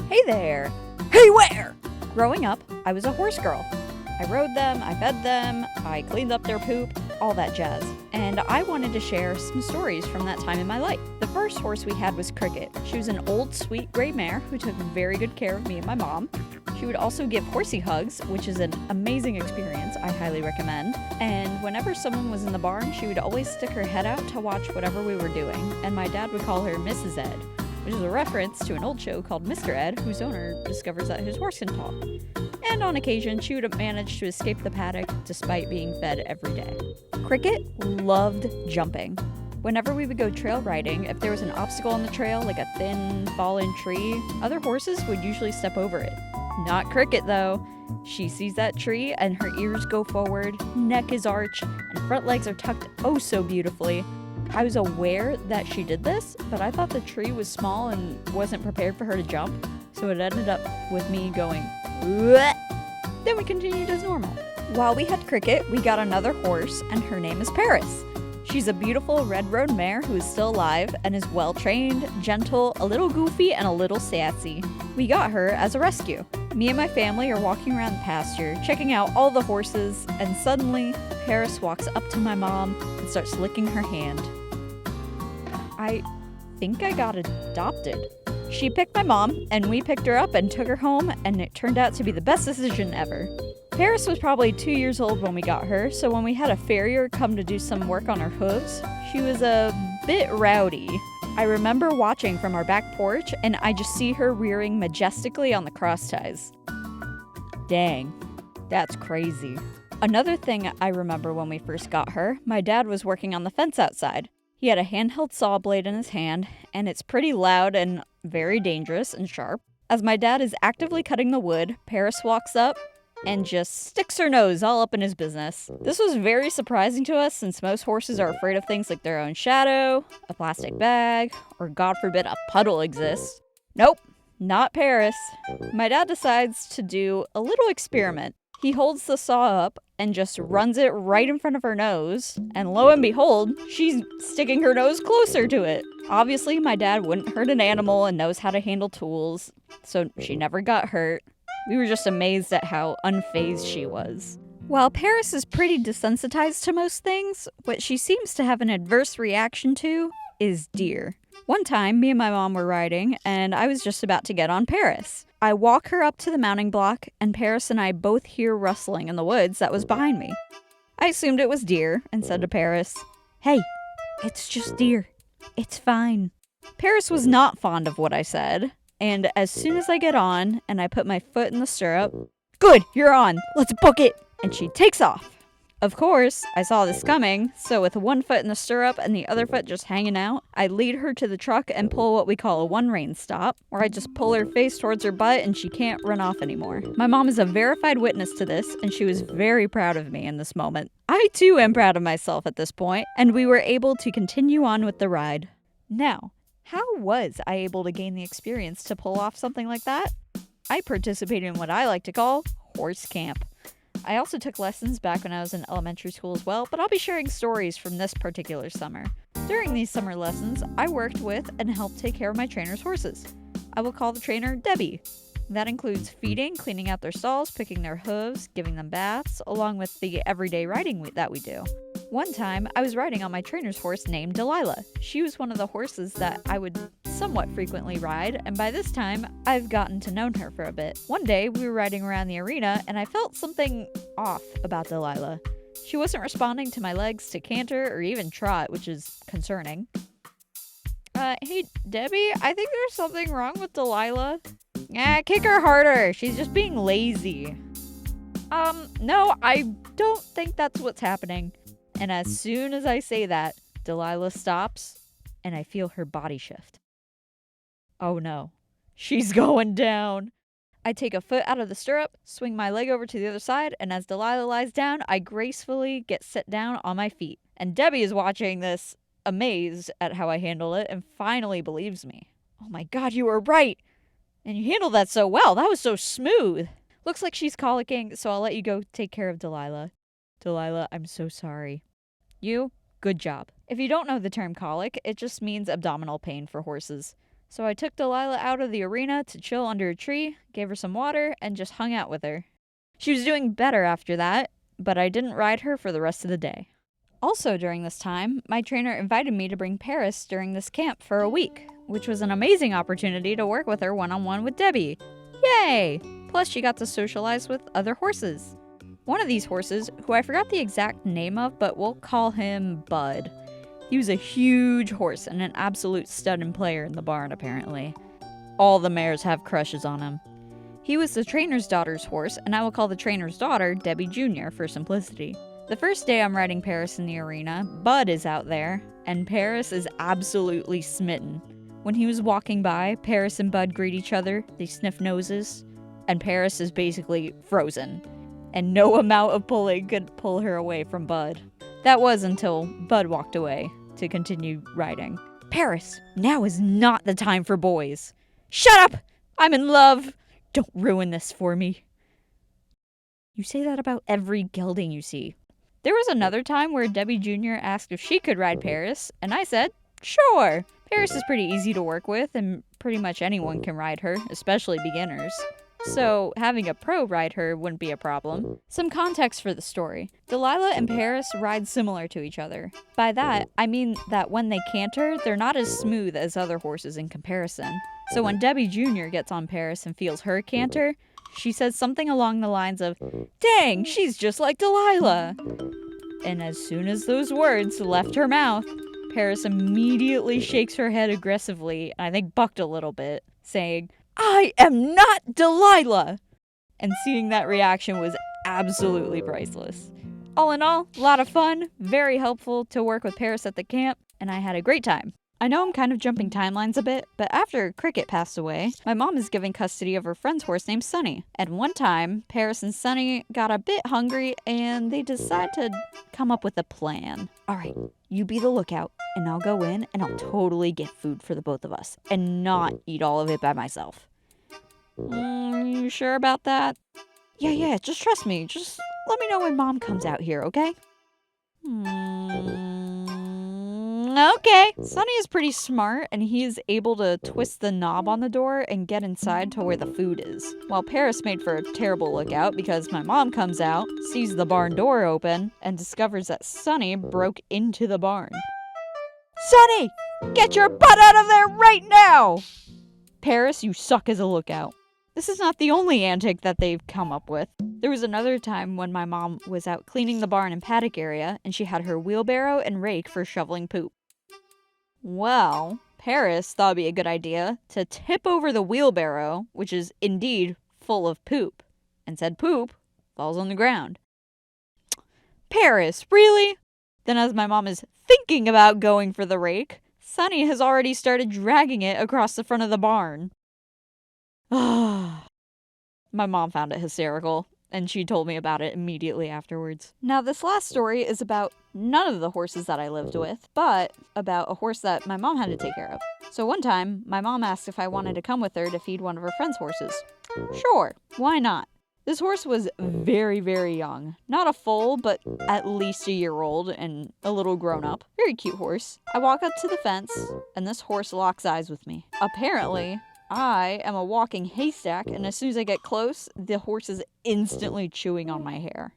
Hey there! Hey where? Growing up, I was a horse girl. I rode them, I fed them, I cleaned up their poop, all that jazz. And I wanted to share some stories from that time in my life. The first horse we had was Cricket. She was an old, sweet gray mare who took very good care of me and my mom. She would also give horsey hugs, which is an amazing experience I highly recommend. And whenever someone was in the barn, she would always stick her head out to watch whatever we were doing, and my dad would call her Mrs. Ed, which is a reference to an old show called Mr. Ed, whose owner discovers that his horse can talk. And on occasion, she would manage to escape the paddock despite being fed every day. Cricket loved jumping. Whenever we would go trail riding, if there was an obstacle on the trail, like a thin, fallen tree, other horses would usually step over it. Not Cricket, though. She sees that tree and her ears go forward, neck is arched, and front legs are tucked oh so beautifully. I was aware that she did this, but I thought the tree was small and wasn't prepared for her to jump, so it ended up with me going, "Bleh." Then we continued as normal. While we had Cricket, we got another horse, and her name is Paris. She's a beautiful red roan mare who is still alive and is well-trained, gentle, a little goofy, and a little sassy. We got her as a rescue. Me and my family are walking around the pasture, checking out all the horses, and suddenly, Paris walks up to my mom and starts licking her hand. I think I got adopted. She picked my mom, and we picked her up and took her home, and it turned out to be the best decision ever. Paris was probably 2 years old when we got her, so when we had a farrier come to do some work on her hooves, she was a bit rowdy. I remember watching from our back porch, and I just see her rearing majestically on the cross ties. Dang, that's crazy. Another thing I remember when we first got her, my dad was working on the fence outside. He had a handheld saw blade in his hand, and it's pretty loud and very dangerous and sharp. As my dad is actively cutting the wood, Paris walks up and just sticks her nose all up in his business. This was very surprising to us since most horses are afraid of things like their own shadow, a plastic bag, or God forbid a puddle exists. Nope, not Paris. My dad decides to do a little experiment. He holds the saw up and just runs it right in front of her nose, and lo and behold, she's sticking her nose closer to it. Obviously, my dad wouldn't hurt an animal and knows how to handle tools, so she never got hurt. We were just amazed at how unfazed she was. While Paris is pretty desensitized to most things, what she seems to have an adverse reaction to is deer. One time, me and my mom were riding, and I was just about to get on Paris. I walk her up to the mounting block, and Paris and I both hear rustling in the woods that was behind me. I assumed it was deer, and said to Paris, "Hey, it's just deer. It's fine." Paris was not fond of what I said, and as soon as I get on, and I put my foot in the stirrup, "Good, you're on, let's book it," and she takes off. Of course, I saw this coming, so with one foot in the stirrup and the other foot just hanging out, I lead her to the truck and pull what we call a one-rein stop, where I just pull her face towards her butt and she can't run off anymore. My mom is a verified witness to this, and she was very proud of me in this moment. I too am proud of myself at this point, and we were able to continue on with the ride. Now, how was I able to gain the experience to pull off something like that? I participated in what I like to call horse camp. I also took lessons back when I was in elementary school as well, but I'll be sharing stories from this particular summer. During these summer lessons, I worked with and helped take care of my trainer's horses. I will call the trainer Debbie. That includes feeding, cleaning out their stalls, picking their hooves, giving them baths, along with the everyday riding that we do. One time, I was riding on my trainer's horse named Delilah. She was one of the horses that I would somewhat frequently ride, and by this time, I've gotten to know her for a bit. One day, we were riding around the arena, and I felt something off about Delilah. She wasn't responding to my legs to canter or even trot, which is concerning. Hey, Debbie, I think there's something wrong with Delilah. Kick her harder. She's just being lazy. No, I don't think that's what's happening. And as soon as I say that, Delilah stops, and I feel her body shift. Oh no, she's going down. I take a foot out of the stirrup, swing my leg over to the other side, and as Delilah lies down, I gracefully get set down on my feet. And Debbie is watching this, amazed at how I handle it, and finally believes me. "Oh my God, you were right! And you handled that so well, that was so smooth!" Looks like she's colicking, so I'll let you go take care of Delilah. Delilah, I'm so sorry. You, good job. If you don't know the term colic, it just means abdominal pain for horses. So I took Delilah out of the arena to chill under a tree, gave her some water, and just hung out with her. She was doing better after that, but I didn't ride her for the rest of the day. Also during this time, my trainer invited me to bring Paris during this camp for a week, which was an amazing opportunity to work with her one-on-one with Debbie. Yay! Plus she got to socialize with other horses. One of these horses, who I forgot the exact name of, but we'll call him Bud. He was a huge horse and an absolute stud and player in the barn, apparently. All the mares have crushes on him. He was the trainer's daughter's horse, and I will call the trainer's daughter Debbie Jr. for simplicity. The first day I'm riding Paris in the arena, Bud is out there, and Paris is absolutely smitten. When he was walking by, Paris and Bud greet each other, they sniff noses, and Paris is basically frozen. And no amount of pulling could pull her away from Bud. That was until Bud walked away to continue riding. Paris, now is not the time for boys. Shut up! I'm in love! Don't ruin this for me. You say that about every gelding you see. There was another time where Debbie Jr. asked if she could ride Paris, and I said, sure. Paris is pretty easy to work with, and pretty much anyone can ride her, especially beginners. So having a pro ride her wouldn't be a problem. Some context for the story. Delilah and Paris ride similar to each other. By that, I mean that when they canter, they're not as smooth as other horses in comparison. So when Debbie Jr. gets on Paris and feels her canter, she says something along the lines of, "Dang, she's just like Delilah." And as soon as those words left her mouth, Paris immediately shakes her head aggressively, and I think bucked a little bit, saying, "I am not Delilah!" And seeing that reaction was absolutely priceless. All in all, a lot of fun, very helpful to work with Paris at the camp, and I had a great time. I know I'm kind of jumping timelines a bit, but after Cricket passed away, my mom is giving custody of her friend's horse named Sunny. And one time, Paris and Sunny got a bit hungry, and they decided to come up with a plan. Alright, you be the lookout, and I'll go in, and I'll totally get food for the both of us, and not eat all of it by myself. You sure about that? Yeah, just trust me. Just let me know when Mom comes out here, okay? Okay. Sunny is pretty smart, and he is able to twist the knob on the door and get inside to where the food is. While Paris made for a terrible lookout because my mom comes out, sees the barn door open, and discovers that Sunny broke into the barn. Sunny! Get your butt out of there right now! Paris, you suck as a lookout. This is not the only antic that they've come up with. There was another time when my mom was out cleaning the barn and paddock area, and she had her wheelbarrow and rake for shoveling poop. Well, Paris thought it'd be a good idea to tip over the wheelbarrow, which is indeed full of poop, and said poop falls on the ground. Paris, really? Then as my mom is thinking about going for the rake, Sunny has already started dragging it across the front of the barn. My mom found it hysterical, and she told me about it immediately afterwards. Now, this last story is about none of the horses that I lived with, but about a horse that my mom had to take care of. So one time, my mom asked if I wanted to come with her to feed one of her friend's horses. Sure, why not? This horse was very, very young. Not a foal, but at least a year old and a little grown up. Very cute horse. I walk up to the fence, and this horse locks eyes with me. Apparently, I am a walking haystack, and as soon as I get close, the horse is instantly chewing on my hair.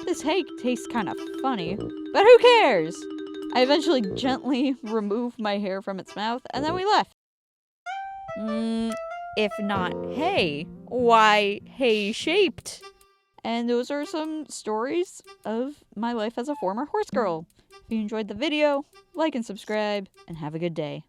This hay tastes kind of funny, but who cares? I eventually gently removed my hair from its mouth, and then we left. If not hay, why hay-shaped? And those are some stories of my life as a former horse girl. If you enjoyed the video, like and subscribe, and have a good day.